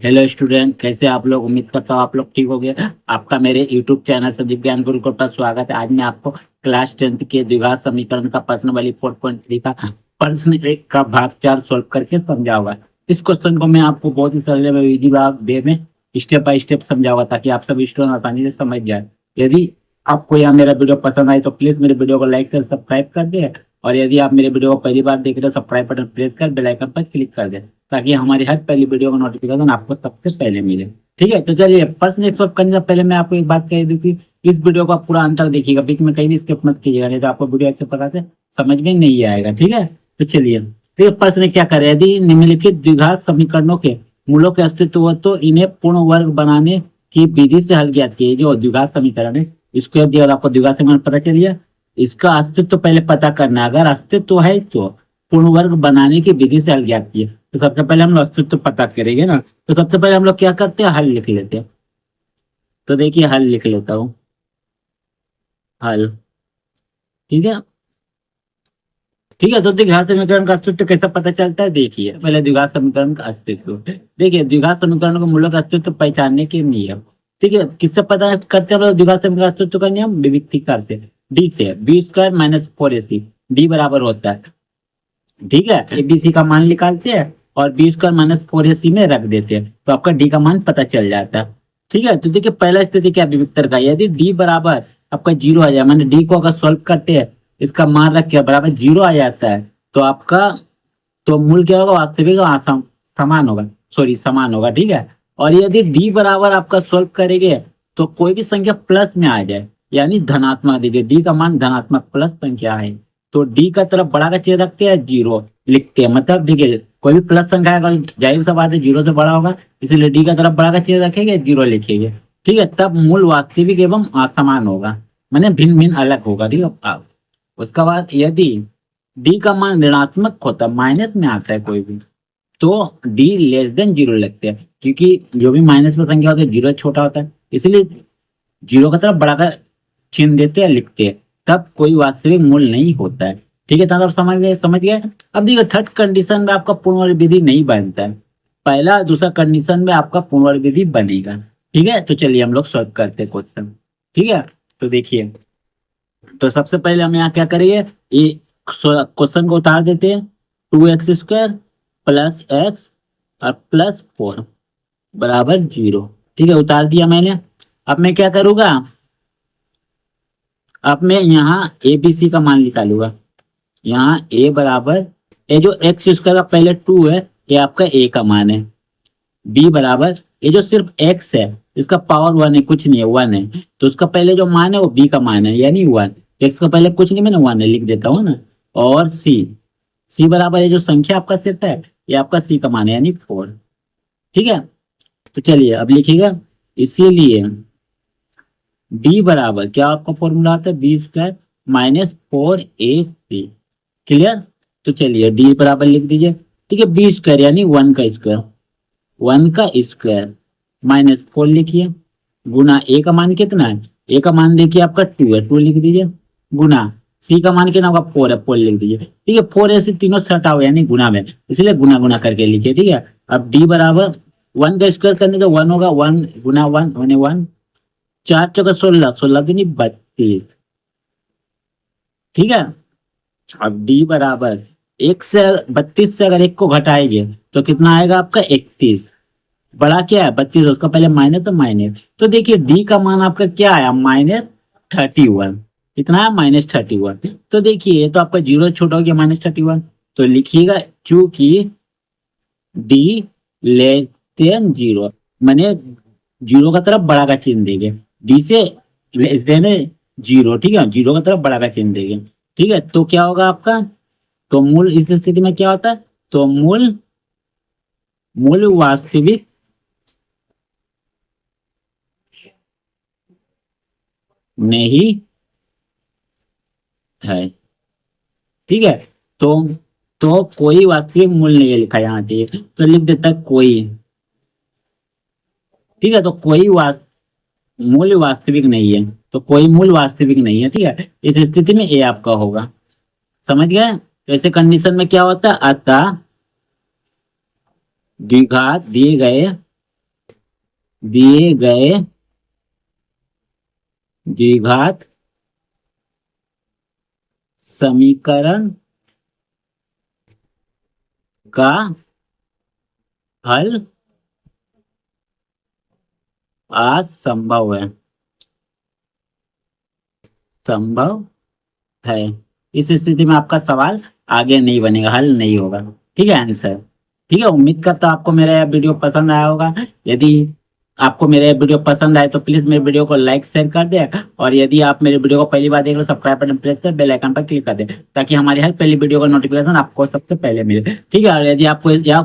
Hello student, कैसे आप लोग? उम्मीद करता हूँ आप लोग ठीक हो गए। आपका मेरे यूट्यूब चैनल से विज्ञान गुरुकुल पर स्वागत है। आज मैं आपको क्लास 10th के द्विघात समीकरण का प्रश्न वाली 4.3 का प्रश्न एक का भाग 4 सोल्व करके समझाऊंगा। इस क्वेश्चन को मैं आपको बहुत ही सरल व विधि वे में स्टेप बाय स्टेप समझाऊंगा ताकि आप सभी स्टूडेंट आसानी से समझ जाए। यदि आपको यह मेरा वीडियो पसंद आए तो प्लीज मेरे वीडियो को लाइक से सब्सक्राइब कर दे, और यदि आप मेरे वीडियो को पहली बार देख रहे हो सब्सक्राइब बटन प्रेस कर बेल आइकन पर क्लिक कर दे ताकि हमारी हर पहली वीडियो का नोटिफिकेशन आपको सबसे पहले मिले। ठीक है, तो चलिए प्रश्न एक सॉल्व करने से पहले मैं आपको एक बात कह दूं कि इस वीडियो को आप पूरा अंत तक देखिएगा, बीच में कहीं भी स्किप मत कीजिएगा, नहीं तो आपको वीडियो अच्छे प्रकार से समझ में नहीं आएगा। ठीक है, तो चलिए तो ये प्रश्न क्या करे, यदि निम्नलिखित द्विघात समीकरणों के मूलों के अस्तित्व हो तो इन्हें पूर्ण वर्ग बनाने की विधि से हल ज्ञात कीजिए। जो द्विघात समीकरण है इसको यदि आपको द्विघात समीकरण पता चलिए, इसका अस्तित्व पहले पता करना है। अगर अस्तित्व है तो पूर्ण वर्ग बनाने की विधि से हल ज्ञात कीजिए। तो सबसे पहले हम लोग अस्तित्व पता करेंगे ना, तो सबसे पहले हम लोग क्या करते हैं, हल लिख लेते हैं। तो देखिए हल लिख लेता हूँ, हल। ठीक है, ठीक है। तो द्विघात समीकरण का अस्तित्व कैसे पता चलता है, देखिए पहले द्विघात समीकरण का अस्तित्व। देखिए द्विघात समीकरण को मूलों का अस्तित्व पहचानने के नियम। ठीक है, किससे पता करते हैं द्विघात समीकरण अस्तित्व का नियम? विविक्तीकार से। डी से B square minus 4ac D बराबर होता है। ठीक है, एबीसी का मान निकालते हैं और बी स्क्वायर माइनस 4ac में रख देते हैं तो आपका डी का मान पता चल जाता है। ठीक है, तो देखिए पहला स्थिति क्या विविक्तर का, यदि डी बराबर आपका जीरो आ जाए, मैंने डी को अगर सॉल्व करते हैं इसका मान रख के बराबर जीरो आ जाता है तो आपका तो मूल क्या होगा, वास्तविक समान होगा, सॉरी समान होगा। ठीक है, और यदि डी बराबर आपका सॉल्व करेंगे तो कोई भी संख्या प्लस में आ जाए यानी धनात्मक, देखिए डी का मान धनात्मक प्लस संख्या है तो डी का तरफ बड़ा का चिन्ह रखते हैं, जीरो लिखते हैं। मतलब देखिए कोई भी प्लस संख्या आएगा जाहिर सा बात है जीरो से बड़ा होगा, इसलिए डी का तरफ बड़ा का चिन्ह रखेंगे, जीरो लिखेंगे। ठीक है, तब मूल वास्तविक एवं असमान होगा, माने भिन्न भिन्न अलग होगा। ठीक है, उसका बाद यदि डी का मान ऋणात्मक होता है, माइनस में आता है कोई भी, तो डी लेस देन जीरो लगते हैं, क्योंकि जो भी माइनस में संख्या होती है जीरो छोटा होता है, इसलिए जीरो का तरफ बड़ा का चिन्ह देते हैं, लिखते हैं, तब कोई वास्तविक मूल्य नहीं होता है। ठीक है, तब समझ गए। अब देखिए थर्ड कंडीशन में आपका पूर्ण वर्ग विधि नहीं बनता है, पहला दूसरा कंडीशन में आपका पूर्ण वर्ग विधि बनेगा। ठीक है, तो चलिए हम लोग सॉल्व करते हैं क्वेश्चन। ठीक है, तो देखिए तो सबसे पहले हम यहाँ क्या करेंगे, ये क्वेश्चन को उतार देते हैं। 2x² प्लस एक्स और प्लस 4 बराबर 0। ठीक है, उतार दिया मैंने। अब मैं क्या करूंगा, अब मैं यहाँ ए बी सी का मान निकालूंगा। यहाँ ए बराबर, ये जो x² का पहले 2 है ये आपका ए का मान है। बी बराबर, ये जो सिर्फ x है इसका पावर 1 है, कुछ नहीं है, 1 है, तो उसका पहले जो मान है वो बी का मान है यानी 1। x का पहले कुछ नहीं, मैंने 1 है लिख देता हूँ ना। और सी बराबर, ये जो संख्या आपका सेट है ये आपका सी का मान है यानी 4। ठीक है, तो चलिए अब लिखिएगा, इसीलिए डी बराबर क्या आपका फॉर्मूला आता है, बी² माइनस 4ac। क्लियर, तो चलिए डी बराबर लिख दीजिए। ठीक है, बी² यानी 1 का स्क्वायर, 1 का स्क्वायर माइनस 4 लिखिए, गुना ए का मान कितना है, ए का मान देखिए आपका 2 है, 2 लिख दीजिए, गुना सी का मान कितना होगा 4 है, 4 लिख दीजिए। ठीक है, 4ac तीनों सटा हुआ यानी गुना में, इसलिए गुना गुना करके लिखिए। ठीक है, अब डी बराबर 1 का स्क्वायर करने तो 1 होगा, 1 गुना 1 होने 1, 4 चौका 16, 16 दूनी 32। ठीक है, अब डी बराबर 1 से 32 से अगर 1 को घटाएंगे तो कितना आएगा आपका 31। बड़ा क्या है 32, उसका पहले माइनस तो माइनस, तो देखिए डी का मान आपका क्या आया, -31। कितना है, -31। तो देखिए तो आपका जीरो छोटा हो गया -31, तो लिखिएगा चूंकि डी लेस देन जीरो, मैंने जीरो का तरफ बड़ा का चिन्ह देंगे, डी से लेस देन जीरो। ठीक है, जीरो का तरफ बड़ा का चिन्ह देंगे। ठीक है, तो क्या होगा आपका, तो मूल इस स्थिति में क्या होता है, तो मूल वास्तविक नहीं है। ठीक है, तो कोई वास्तविक मूल्य नहीं है लिखा यहाँ पे, तो लिख देता है कोई। ठीक है, तो कोई मूल्य वास्तविक नहीं है, तो कोई मूल्य वास्तविक नहीं है। ठीक है, इस स्थिति में ए आपका होगा। समझ गए, तो ऐसे कंडीशन में क्या होता है, अतः द्विघात दिए गए दिए गए द्विघात समीकरण का हल असंभव है, संभव है। इस स्थिति में आपका सवाल आगे नहीं बनेगा, हल नहीं होगा। ठीक है आंसर। ठीक है, उम्मीद करता हूं आपको मेरा यह वीडियो पसंद आया होगा। यदि आपको मेरा यह वीडियो पसंद आए तो प्लीज मेरे वीडियो को लाइक शेयर कर दे, और यदि आप मेरे वीडियो को पहली बार देख रहे हो सब्सक्राइब बटन प्रेस कर बेल आइकन पर क्लिक कर दे, ताकि हमारी हर पहली वीडियो का नोटिफिकेशन आपको सबसे पहले मिले। ठीक है, और यदि आपको यह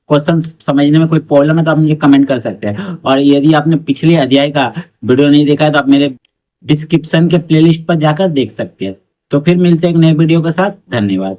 क्वेश्चन समझने में कोई प्रॉब्लम है तो आप मुझे कमेंट कर सकते हैं, और यदि आपने पिछले अध्याय का वीडियो नहीं देखा है तो आप मेरे डिस्क्रिप्शन के प्लेलिस्ट पर जाकर देख सकते हैं। तो फिर मिलते हैं एक नए वीडियो के साथ। धन्यवाद।